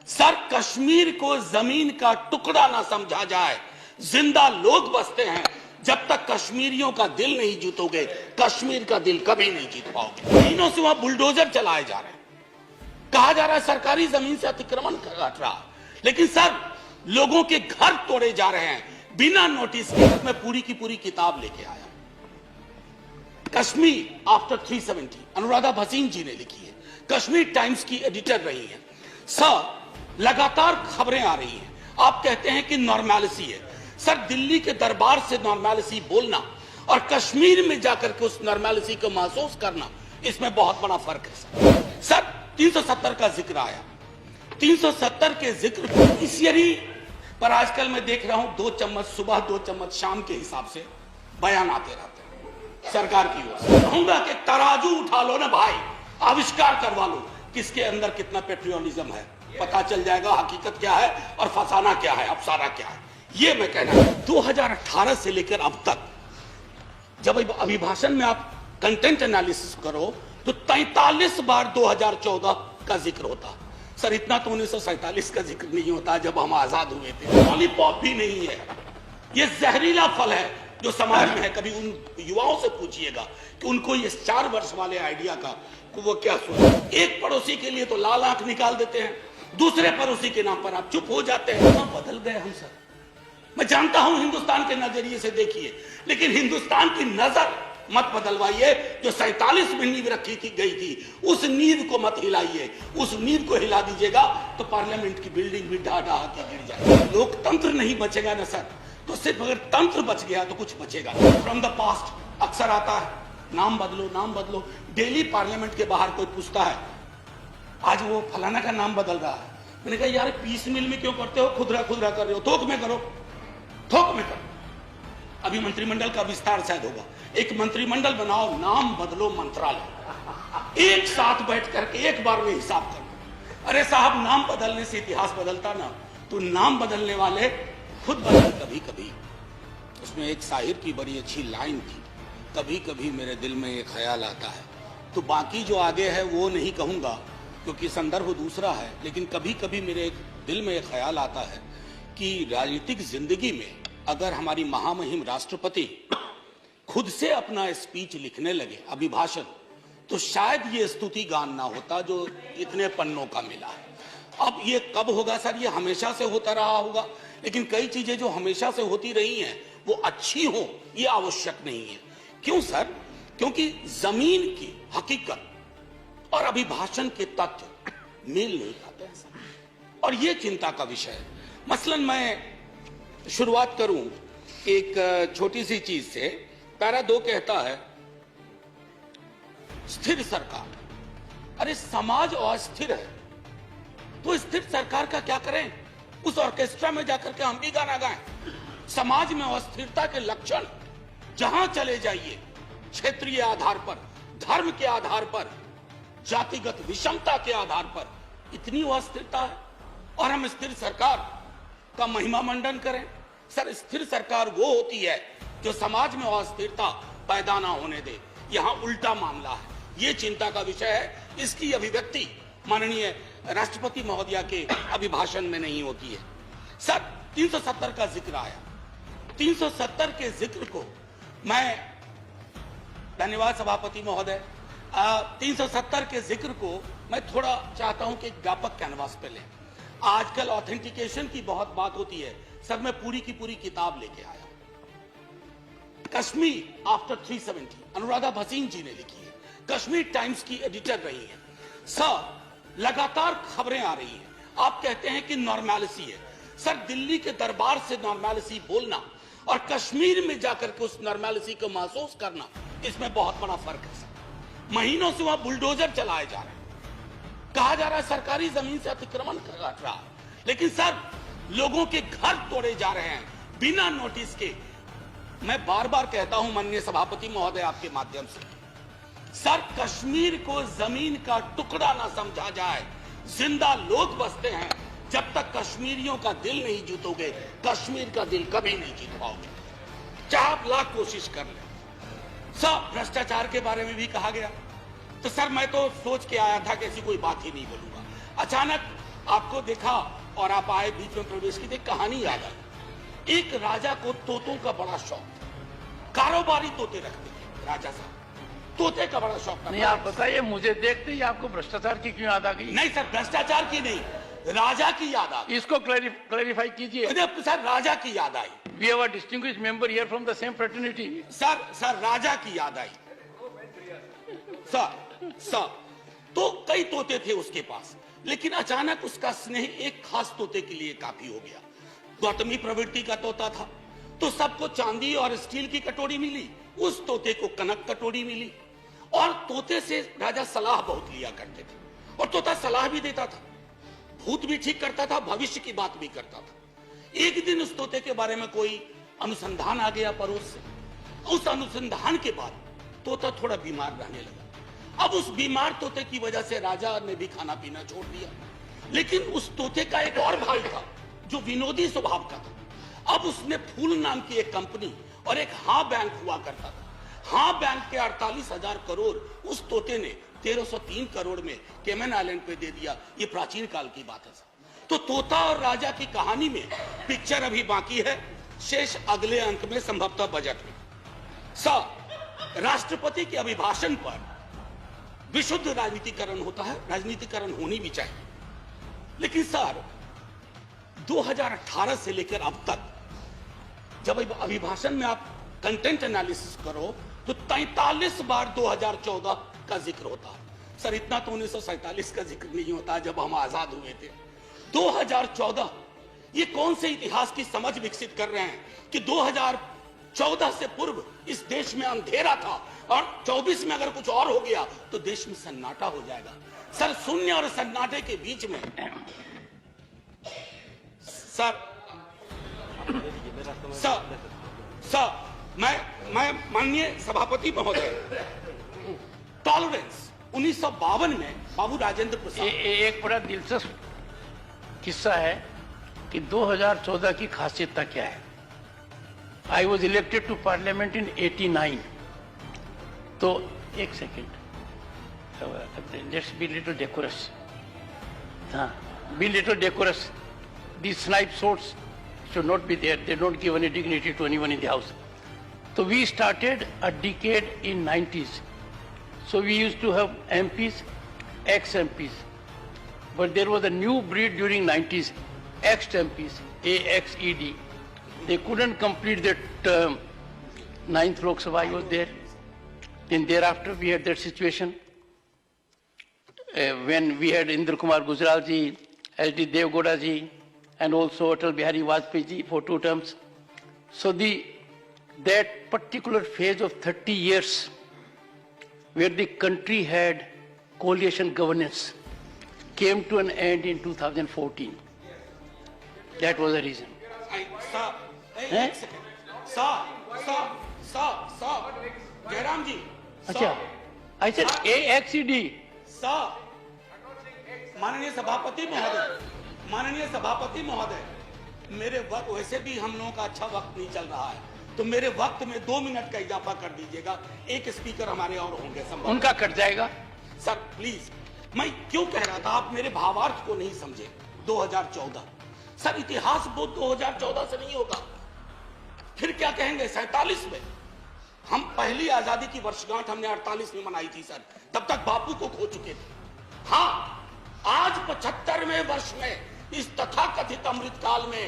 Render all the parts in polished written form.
Sir, Kashmir को जमीन का टुकड़ा ना समझा जाए। जिंदा लोग बसते हैं। जब तक कश्मीरियों का दिल नहीं जीतोगे, कश्मीर का दिल कभी नहीं जीत पाओगे। महीनों से वहां बुलडोजर चलाए जा रहे हैं। कहा जा रहा है सरकारी जमीन से अतिक्रमण हट रहा, लेकिन सर लोगों के घर तोड़े जा रहे हैं बिना नोटिस के। मैं पूरी की पूरी किताब लेके आया, कश्मीर आफ्टर 370, अनुराधा भसीन जी ने लिखी है। कश्मीर टाइम्स की एडिटर रही है। सर, लगातार खबरें आ रही हैं। आप कहते हैं कि नॉर्मैलिटी है। सर, दिल्ली के दरबार से नॉर्मैलिटी बोलना और कश्मीर में जाकर के उस नॉर्मैलिटी को महसूस करना, इसमें बहुत बड़ा फर्क है। सर 370 का जिक्र आया। 370 के जिक्र इस यरी पर आजकल मैं देख रहा हूं 2 चम्मच सुबह 2 चम्मच शाम के हिसाब से बयान आते रहते हैं सरकार की ओर से। कहूंगा कि तराजू उठा लो ना भाई, आविष्कार करवा लो किसके अंदर कितना पेट्रियोटिज्म है, पता चल जाएगा हकीकत क्या है और फसाना क्या है, अफसाना क्या है। ये मैं कहना 2018 से लेकर अब तक जब अभिभाषण में आप कंटेंट एनालिसिस करो तो 43 बार 2014 का जिक्र होता। सर, इतना तो 1947 का जिक्र नहीं होता जब हम आजाद हुए थे। लॉलीपॉप भी नहीं है, ये जहरीला फल है जो समाज में है। कभी उन युवाओं से पूछिएगा कि उनको ये 4 वर्ष वाले आइडिया का वो क्या सोचा। एक पड़ोसी के लिए तो लाल आंख निकाल देते हैं, दूसरे पड़ोसी के नाम पर आप चुप हो जाते हैं। कहां बदल गए हम सर। मैं जानता हूं हिंदुस्तान के नजरिए से देखिए, लेकिन हिंदुस्तान की नजर मत बदलवाइए। जो 47 में नींव रखी गई थी, उस नींव को मत हिलाइए। उस नींव को हिला दीजिएगा तो पार्लियामेंट की बिल्डिंग भी ढा ढा के गिर जाएगी। लोकतंत्र नहीं बचेगा ना सर, तो सिर्फ अगर तंत्र बच गया तो कुछ बचेगा। फ्रॉम द पास्ट अक्सर आता है, नाम बदलो नाम बदलो। डेली पार्लियामेंट के बाहर कोई पूछता है आज वो फलाना का नाम बदल रहा है। मैंने कहा यार पीस मिल में क्यों करते हो, खुदरा खुदरा कर रहे हो, थोक में करो, थोक में करो। अभी मंत्रिमंडल का विस्तार शायद होगा, एक मंत्रिमंडल बनाओ, नाम बदलो मंत्रालय। एक साथ बैठ करके एक बार में हिसाब करो। अरे साहब, नाम बदलने से इतिहास बदलता ना, तो नाम बदलने वाले खुद बदल। कभी कभी उसमें एक शायर की बड़ी अच्छी लाइन थी, कभी कभी मेरे दिल में एक ख्याल आता है। तो बाकी जो आगे है वो नहीं कहूंगा क्योंकि संदर्भ दूसरा है, लेकिन कभी कभी मेरे दिल में एक ख्याल आता है कि राजनीतिक जिंदगी में अगर हमारी महामहिम राष्ट्रपति खुद से अपना स्पीच लिखने लगे, अभिभाषण, तो शायद ये स्तुति गान ना होता जो इतने पन्नों का मिला है। अब ये कब होगा सर? ये हमेशा से होता रहा होगा, लेकिन कई चीजें जो हमेशा से होती रही हैं वो अच्छी हो ये आवश्यक नहीं है। क्यों सर? क्योंकि जमीन की हकीकत और अभिभाषण के तथ्य मेल नहीं खाते हैं सर, और ये चिंता का विषय है। मसलन मैं शुरुआत करूं एक छोटी सी चीज से। पैरा 2 कहता है स्थिर सरकार। अरे समाज अस्थिर है तो स्थिर सरकार का क्या करें? उस ऑर्केस्ट्रा में जाकर के हम भी गाना गाएं। समाज में अस्थिरता के लक्षण जहां चले जाइए, क्षेत्रीय आधार पर, धर्म के आधार पर, जातिगत विषमता के आधार पर इतनी अस्थिरता है और हम स्थिर सरकार का महिमा मंडन करें। सर, स्थिर सरकार वो होती है जो समाज में अस्थिरता पैदा ना होने दे। यहां उल्टा मामला है, ये चिंता का विषय है। इसकी अभिव्यक्ति माननीय राष्ट्रपति महोदया के अभिभाषण में नहीं होती है। सर, 370 का जिक्र आया। 370 के जिक्र को मैं, धन्यवाद सभापति महोदय, 370 के जिक्र को मैं थोड़ा चाहता हूं कि व्यापक कैनवास पे लें। आजकल ऑथेंटिकेशन की बहुत बात होती है सर, मैं पूरी की पूरी किताब लेके आया। कश्मीर आफ्टर 370, अनुराधा भसीन जी ने लिखी है। कश्मीर टाइम्स की एडिटर रही है। सर, लगातार खबरें आ रही हैं। आप कहते हैं कि नॉर्मैलिटी है। सर, दिल्ली के दरबार से नॉर्मैलिटी बोलना और कश्मीर में जाकर के उस नॉर्मैलिटी को महसूस करना, इसमें बहुत बड़ा फर्क है सर। महीनों से वहां बुलडोजर चलाए जा रहे हैं। कहा जा रहा है सरकारी जमीन से अतिक्रमण हट रहा, लेकिन सर लोगों के घर तोड़े जा रहे हैं बिना नोटिस के। मैं बार बार कहता हूं माननीय सभापति महोदय आपके माध्यम से, सर कश्मीर को जमीन का टुकड़ा ना समझा जाए। जिंदा लोग बसते हैं। जब तक कश्मीरियों का दिल नहीं जीतोगे, कश्मीर का दिल कभी नहीं जीत पाओगे, चाहे आप लाख कोशिश कर ले। सर, भ्रष्टाचार के बारे में भी कहा गया, तो सर मैं तो सोच के आया था कि ऐसी कोई बात ही नहीं बोलूंगा। अचानक आपको देखा और आप आए बीच में प्रवेश की, कहानी याद आई। एक राजा को तोतों का बड़ा शौक था, कारोबारी तोते रखते थे राजा साहब, तोते का बड़ा शौक था। नहीं, आप बताइए, मुझे देखते ही आपको भ्रष्टाचार की क्यों याद आ गई? नहीं सर, भ्रष्टाचार की नहीं, राजा की याद आ गई। इसको क्लैरिफाई कीजिए। सर राजा की याद आई। We have a distinguished member here from the same fraternity. Sir Raja की याद आई। सर तो कई तोते थे उसके पास, लेकिन अचानक उसका स्नेह एक खास तोते के लिए काफी हो गया। गौतमी प्रवृत्ति का तोता था, तो सबको चांदी और स्टील की कटोरी मिली, उस तोते को कनक कटोरी मिली। और तोते से राजा सलाह बहुत लिया करते थे, और तोता सलाह भी देता था, भूत भी ठीक करता था, भविष्य की बात भी करता था। एक दिन उस तोते के बारे में कोई अनुसंधान आ गया पड़ोस से। उस अनुसंधान के बाद तोता थोड़ा बीमार रहने लगा। अब उस बीमार तोते की वजह से राजा ने भी खाना पीना छोड़ दिया। लेकिन उस तोते का एक और भाई था जो विनोदी स्वभाव का था। अब उसने फूल नाम की एक कंपनी और एक हाँ बैंक हुआ करता था। हाँ बैंक के 48,000 करोड़ उस तोते ने 1303 करोड़ में केमन आइलैंड पे दे दिया। ये प्राचीन काल की बात है। तो तोता और राजा की कहानी में पिक्चर अभी बाकी है, शेष अगले अंक में, संभवतः बजट में। राष्ट्रपति के अभिभाषण पर विशुद्ध राजनीतिकरण होता है, राजनीतिकरण होनी भी चाहिए। लेकिन सर 2018 से लेकर अब तक जब अभिभाषण में आप कंटेंट एनालिसिस करो तो 43 बार 2014 का जिक्र होता है। सर इतना तो 1947 का जिक्र नहीं होता जब हम आजाद हुए थे। 2014, ये कौन से इतिहास की समझ विकसित कर रहे हैं कि 2014 से पूर्व इस देश में अंधेरा था और 24 में अगर कुछ और हो गया तो देश में सन्नाटा हो जाएगा। सर शून्य और सन्नाटे के बीच में मैं माननीय सभापति महोदय, टॉलरेंस 1952 में बाबू राजेंद्र प्रसाद, एक बड़ा दिलचस्प किस्सा है कि 2014 की खासियत क्या है। I was elected to parliament in 89। तो एक second, let's be little decorous. हाँ, be little decorous. These snipe swords should not be there. They don't give any dignity to anyone in the house. So we started a decade in 90s. So we used to have MPs, ex-MPs. But there was a new breed during 90s, ex-MPs, AXED. They couldn't complete their term. 9th Lok Sabha was there. Then thereafter we had that situation when we had Indra Kumar Gujral ji, SD Devgowda ji, and also Atal Bihari Vajpayee ji for 2 terms. So that particular phase of 30 years where the country had coalition governance came to an end in 2014. That was the reason. Jairam ji, अच्छा, I said AXED. माननीय सभापति महोदय, मेरे वक्त वैसे भी हम लोगों का अच्छा वक्त नहीं चल रहा है, तो मेरे वक्त में 2 मिनट का इजाफा कर दीजिएगा। एक स्पीकर हमारे और होंगे, उनका कट जाएगा। सर प्लीज, मैं क्यों कह रहा था, आप मेरे भावार्थ को नहीं समझे। 2014 सर, इतिहास बोध 2014 से नहीं होगा। फिर क्या कहेंगे 47 में? हम पहली आजादी की वर्षगांठ हमने 48 में मनाई थी सर, तब तक बापू को खो चुके थे। हाँ, आज 75वें वर्ष में इस तथाकथित अमृत काल में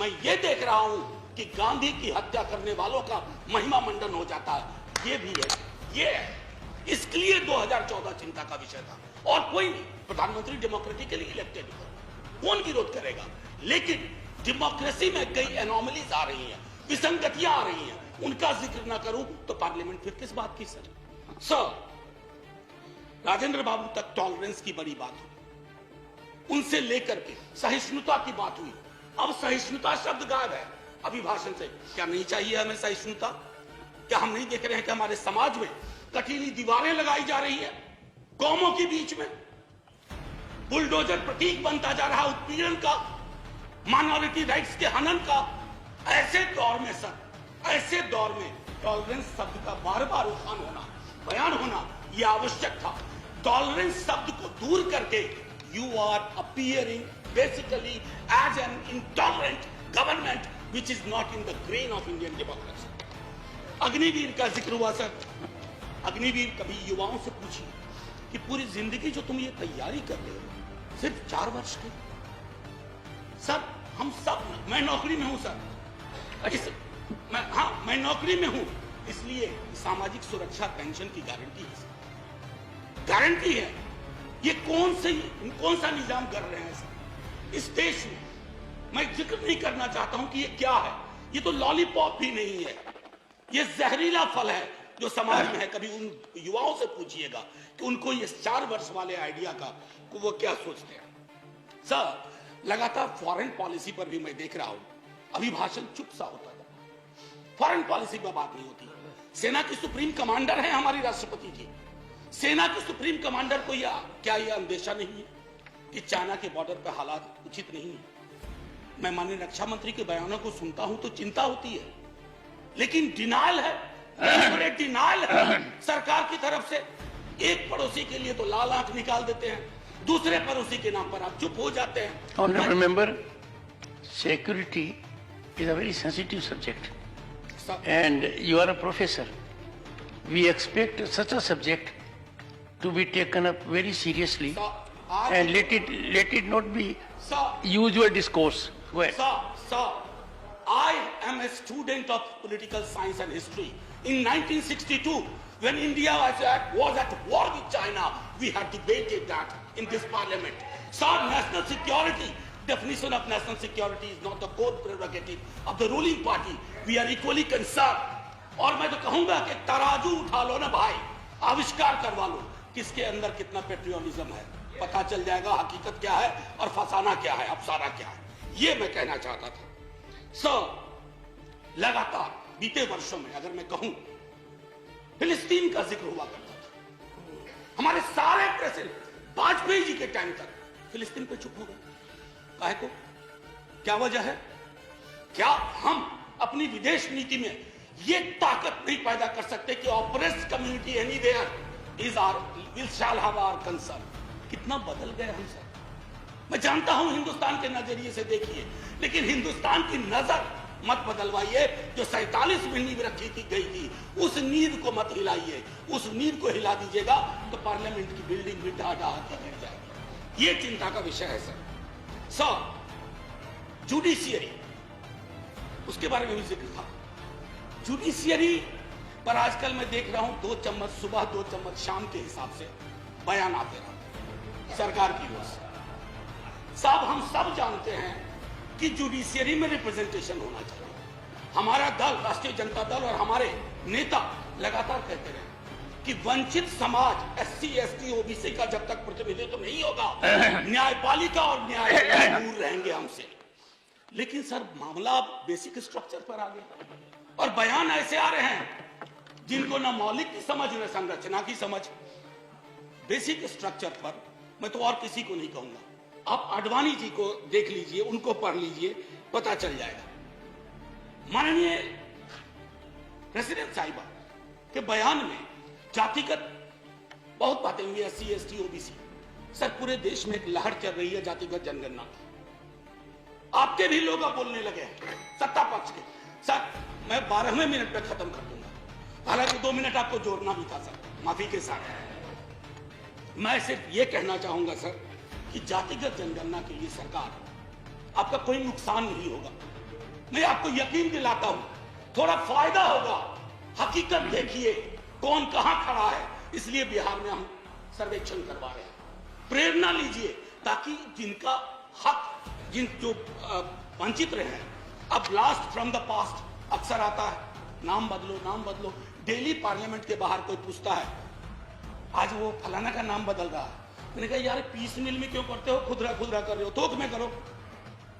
मैं ये देख रहा हूं कि गांधी की हत्या करने वालों का महिमा मंडन हो जाता है। ये भी है, ये है। इसके लिए 2014 चिंता का विषय था। और कोई नहीं, प्रधानमंत्री डेमोक्रेटिकली इलेक्टेड, कौन विरोध करेगा? लेकिन डेमोक्रेसी में कई एनोमलीज आ रही हैं, विसंगतियां आ रही हैं, उनका जिक्र ना करूं तो पार्लियामेंट फिर किस बात की? सर राजेंद्र बाबू तक टॉलरेंस की बड़ी बात हुई, उनसे लेकर के सहिष्णुता की बात हुई। अब सहिष्णुता शब्द गायब है अभिभाषण से। क्या नहीं चाहिए हमें सहिष्णुता? क्या हम नहीं देख रहे हैं कि हमारे समाज में कटीली दीवारें लगाई जा रही है कौमों के बीच में? बुलडोजर प्रतीक बनता जा रहा उत्पीड़न का, माइनॉरिटी राइट्स के हनन का। ऐसे दौर में सर, ऐसे दौर में टॉलरेंस शब्द का बार बार उठान होना, बयान होना यह आवश्यक था। टॉलरेंस शब्द को दूर करके you are appearing basically as an intolerant government which is not in the grain of Indian democracy. Agniveer का जिक्र हुआ सर। अग्निवीर कभी युवाओं से पूछिए कि पूरी जिंदगी जो तुम ये तैयारी कर रहे हो सिर्फ 4 वर्ष की। सर हम सब, मैं नौकरी में हूं सर, मैं नौकरी में हूं, इसलिए सामाजिक सुरक्षा पेंशन की गारंटी है, गारंटी है। ये कौन सा निजाम कर रहे हैं सर इस देश में? मैं जिक्र नहीं करना चाहता हूं कि ये क्या है। ये तो लॉलीपॉप भी नहीं है, ये जहरीला फल है जो समाज में है। कभी उन युवाओं से पूछिएगा कि उनको ये 4 वर्ष वाले आइडिया का वो क्या सोचते हैं। सर लगातार फॉरेन पॉलिसी पर भी मैं देख रहा हूं, अभी भाषण चुप सा होता है, फॉरेन पॉलिसी पर बात नहीं होती। सेना की सुप्रीम कमांडर है हमारी राष्ट्रपति जी, सेना के सुप्रीम कमांडर को क्या यह अंदेशा नहीं है कि चाइना के बॉर्डर पर हालात उचित नहीं है? मैं माननीय रक्षा मंत्री के बयानों को सुनता हूं तो चिंता होती है, लेकिन डिनायल है, बड़े डिनायल है सरकार की तरफ से। एक पड़ोसी के लिए तो लाल आंख निकाल देते हैं, दूसरे पड़ोसी के नाम पर आप चुप हो जाते हैं। Honorable member, security is a very sensitive subject, and you are a professor. We expect such a subject to be taken up very seriously, and let it not be usual discourse. Go ahead. Sir, I am a student of political science and history. In 1962, when India was at war with China, we had debated that in this parliament. Sir, national security, definition of national security is not the core prerogative of the ruling party. We are equally concerned. और मैं तो कहूंगा कि तराजू उठा लो ना भाई, आविष्कार करवा लो किसके अंदर कितना पेट्रियोटिज्म है, पता चल जाएगा हकीकत क्या है और फसाना क्या है, अफसाना क्या है। ये मैं कहना चाहता था। सर लगातार बीते वर्षों में अगर मैं कहूं, फिलिस्तीन का जिक्र हुआ करता था। हमारे सारे प्रेसिडेंट वाजपेयी जी के टाइम तक फिलिस्तीन पे चुप हो गए। काहे को? क्या वजह है? क्या हम अपनी विदेश नीति में ये ताकत नहीं पैदा कर सकते कि oppressed community anywhere is our will shall have our concern? कितना बदल गए हम सर। मैं जानता हूं हिंदुस्तान के नजरिए से देखिए, लेकिन हिंदुस्तान की नजर मत बदलवाइए। जो 47 में नींव रखी गई थी, उस नींव को मत हिलाइए। उस नींव को हिला दीजिएगा तो पार्लियामेंट की बिल्डिंग भी ढा के गिर जाएगी। ये चिंता का विषय है सर। जुडिशियरी, उसके बारे में भी जिक्र था। जुडिशियरी पर आजकल मैं देख रहा हूं 2 चम्मच सुबह 2 चम्मच शाम के हिसाब से बयान आते रहा सरकार की ओर से। साहब हम सब जानते हैं कि जुडिशियरी में रिप्रेजेंटेशन होना चाहिए। हमारा दल, राष्ट्रीय जनता दल और हमारे नेता लगातार कहते रहे कि वंचित समाज SC ST OBC का जब तक प्रतिनिधित्व नहीं होगा, न्यायपालिका और न्यायालय दूर रहेंगे हमसे। लेकिन सर मामला बेसिक स्ट्रक्चर पर आ गया और बयान ऐसे आ रहे हैं जिनको न मौलिक की समझ न संरचना की समझ। बेसिक स्ट्रक्चर पर मैं तो और किसी को नहीं कहूंगा, आप आडवाणी जी को देख लीजिए, उनको पढ़ लीजिए, पता चल जाएगा। माननीय प्रेसिडेंट साहिबा के बयान में जातिगत बहुत बातें हुई, SC ST OBC। सर पूरे देश में एक लहर चल रही है जातिगत जनगणना की। आपके भी लोग अब बोलने लगे हैं सत्ता पक्ष के। सर मैं 12वें मिनट पे खत्म कर दूंगा, हालांकि 2 मिनट आपको जोड़ना भी था सर, माफी के साथ। मैं सिर्फ ये कहना चाहूंगा सर कि जातिगत जनगणना के लिए सरकार, आपका कोई नुकसान नहीं होगा। मैं आपको यकीन दिलाता हूं, थोड़ा फायदा होगा। हकीकत देखिए कौन कहां खड़ा है, इसलिए बिहार में हम सर्वेक्षण करवा रहे हैं। प्रेरणा लीजिए ताकि जिनका हक, जो वंचित रहे हैं। अब ब्लास्ट फ्रॉम द पास्ट अक्सर आता है, नाम बदलो नाम बदलो। डेली पार्लियामेंट के बाहर कोई पूछता है आज वो फलाना का नाम बदल रहा है, मैंने कहा यार पीस मिल में क्यों करते हो, खुदरा खुदरा कर रहे हो, थोक में करो,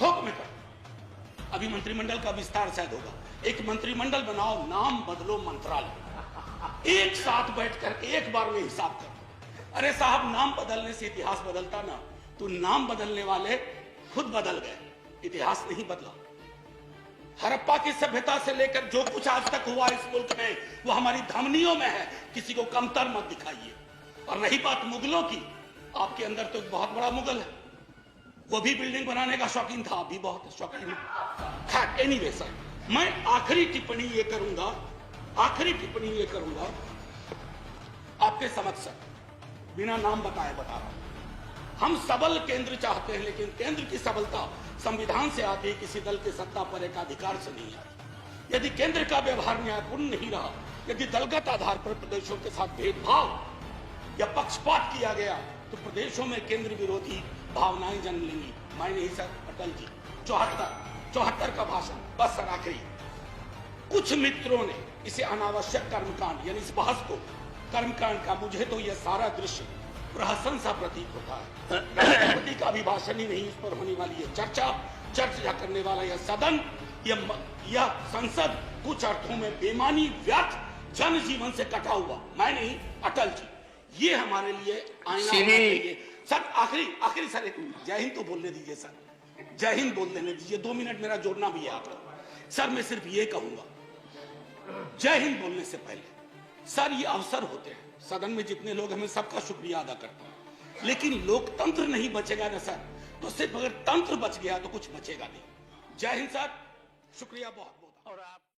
थोक में करो। अभी मंत्रिमंडल का विस्तार शायद होगा, एक मंत्रिमंडल बनाओ, नाम बदलो मंत्रालय, एक साथ बैठ करके एक बार में हिसाब करो। अरे साहब नाम बदलने से इतिहास बदलता ना, तो नाम बदलने वाले खुद बदल गए, इतिहास नहीं बदला। हड़प्पा की सभ्यता से लेकर जो कुछ आज तक हुआ इस मुल्क में, वो हमारी धमनियों में है, किसी को कमतर मत दिखाइए। और रही बात मुगलों की, आपके अंदर तो एक बहुत बड़ा मुगल है, वो भी बिल्डिंग बनाने का शौकीन था, अभी बहुत शौकीन। खैर एनीवे सर, मैं आखिरी टिप्पणी ये करूंगा आपके समक्ष सर, बिना नाम बताए बता रहा हूं। हम सबल केंद्र चाहते हैं, लेकिन केंद्र की सबलता संविधान से आती है, किसी दल के सत्ता पर एक अधिकार से नहीं आती। यदि केंद्र का व्यवहार न्यायपूर्ण नहीं रहा, यदि दलगत आधार पर प्रदेशों के साथ भेदभाव या पक्षपात किया गया, तो प्रदेशों में केंद्र विरोधी भावनाएं जन्म लेंगी। मैं नहीं सर, अटल जी 74 का भाषण। बस सर आखिरी, कुछ मित्रों ने इसे अनावश्यक कर्मकांड यानी इस बहस को कर्मकांड का, मुझे तो यह सारा दृश्य प्रहसन सा प्रतीत होता है। राष्ट्रपति का अभिभाषण ही नहीं, इस पर होने वाली है चर्चा करने वाला यह सदन, यह संसद कुछ अर्थों में बेमानी व्यर्थ जनजीवन से कटा हुआ, मैं नहीं अटल जी, ये हमारे लिए आईना होना चाहिए। सर आखिरी सर, एक जय हिंद तो बोलने दीजिए सर, जय हिंद बोल देने दीजिए, 2 मिनट मेरा जोड़ना भी है आपको। सर मैं सिर्फ ये कहूंगा, जय हिंद बोलने से पहले सर ये अवसर होते हैं, सदन में जितने लोग हैं मैं सबका शुक्रिया अदा करता हूं, लेकिन लोकतंत्र नहीं बचेगा ना सर, तो सिर्फ अगर तंत्र बच गया तो कुछ बचेगा नहीं। जय हिंद सर, शुक्रिया बहुत बहुत। और आप